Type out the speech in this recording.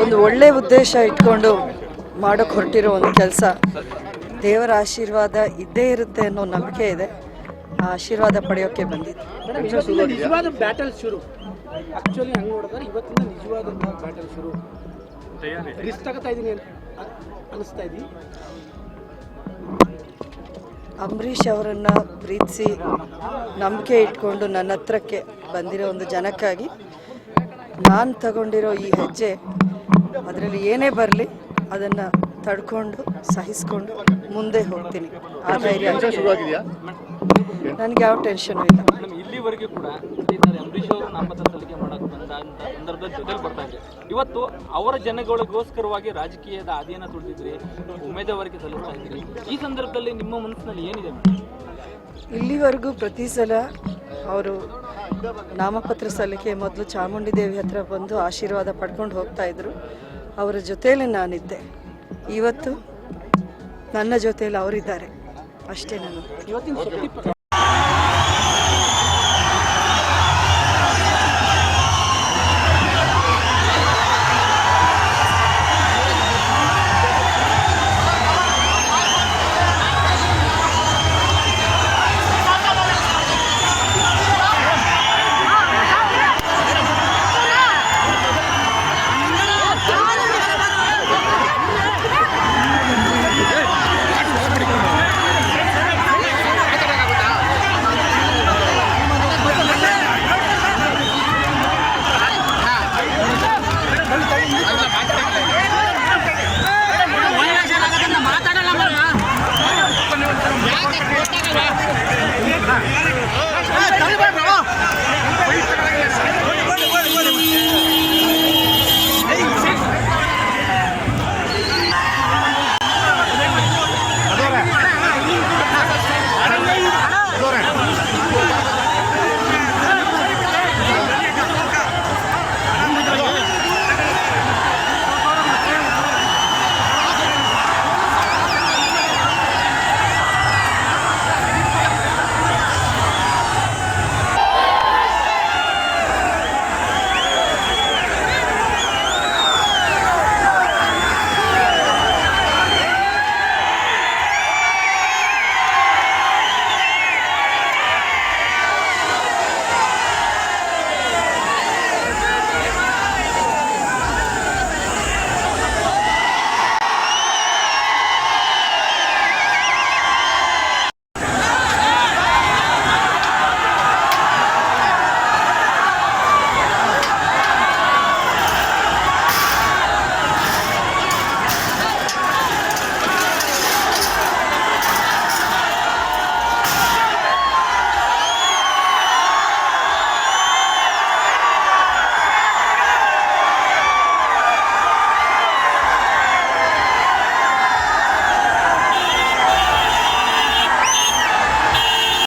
ಒಂದು ಒಳ್ಳೆ ಉದ್ದೇಶ ಇಟ್ಕೊಂಡು ಮಾಡೋಕೆ ಹೊರಟಿರೋ ಒಂದು ಕೆಲಸ. ದೇವರ ಆಶೀರ್ವಾದ ಇದ್ದೇ ಇರುತ್ತೆ ಅನ್ನೋ ನಂಬಿಕೆ ಇದೆ. ಆ ಆಶೀರ್ವಾದ ಪಡೆಯೋಕೆ ಬಂದಿದ್ದೆ. ನಿಜವಾದ ಬ್ಯಾಟಲ್ ಶುರು. ಆಕ್ಚುಲಿ ಹಂಗೆ ನೋಡಿದ್ರೆ ಇವತ್ತಿನ ನಿಜವಾದ ಬ್ಯಾಟಲ್ ಶುರು. ರಿಸ್ಕ್ ತಗೋತಾ ಇದ್ದೀನಿ ಅನಿಸ್ತಾ ಇದ್ದೀನಿ. ಅಂಬರೀಷ್ ಅವರನ್ನ ಪ್ರೀತಿಸಿ ನಂಬಿಕೆ ಇಟ್ಕೊಂಡು ನನ್ನ ಹತ್ರಕ್ಕೆ ಬಂದಿರೋ ಒಂದು ಜನಕ್ಕಾಗಿ ನಾನು ತಗೊಂಡಿರೋ ಈ ಹೆಜ್ಜೆ, ಅದರಲ್ಲಿ ಏನೇ ಬರಲಿ ಅದನ್ನು ತಡ್ಕೊಂಡು ಸಹಿಸ್ಕೊಂಡು ಮುಂದೆ ಹೋಗ್ತೀನಿ. ಆ ಧೈರ್ಯ ನನಗೆ ಯಾವ ಟೆನ್ಷನು ಇಲ್ಲ. ಇಲ್ಲಿವರೆಗೂ ಕೂಡ ಅಂಬರೀಷ್ ಅವರು ನಾಮಪತ್ರ ಸಲ್ಲಿಕೆ ಮಾಡಕ್ಕೆ ಬಂದ ಸಂದರ್ಭದಲ್ಲಿ ಜೊತೆಲಿ ಬರ್ತಾ ಇದ್ರೆ, ಇವತ್ತು ಅವರ ಜನಗಳಿಗೋಸ್ಕರವಾಗಿ ರಾಜಕೀಯದ ಹಾದಿಯನ್ನು ತುಳಿದಿದ್ರಿ, ಉಮೇದುವಾರಿಕೆ ಸಲ್ಲಿಸ್ತಾ ಇದ್ರಿ. ಈ ಸಂದರ್ಭದಲ್ಲಿ ನಿಮ್ಮ ಮನಸ್ಸಿನಲ್ಲಿ ಏನಿದೆ? ಇಲ್ಲಿವರೆಗೂ ಪ್ರತಿ ಸಲ ಅವರು ನಾಮಪತ್ರ ಸಲ್ಲಿಕೆ ಮೊದಲು ಚಾಮುಂಡಿ ದೇವಿ ಹತ್ರ ಬಂದು ಆಶೀರ್ವಾದ ಪಡ್ಕೊಂಡು ಹೋಗ್ತಾ ಇದ್ರು. ಅವರ ಜೊತೆಯಲ್ಲಿ ನಾನಿದ್ದೆ. ಇವತ್ತು ನನ್ನ ಜೊತೆಯಲ್ಲಿ ಅವರಿದ್ದಾರೆ ಅಷ್ಟೇ. ನಾನು ಇವತ್ತಿನ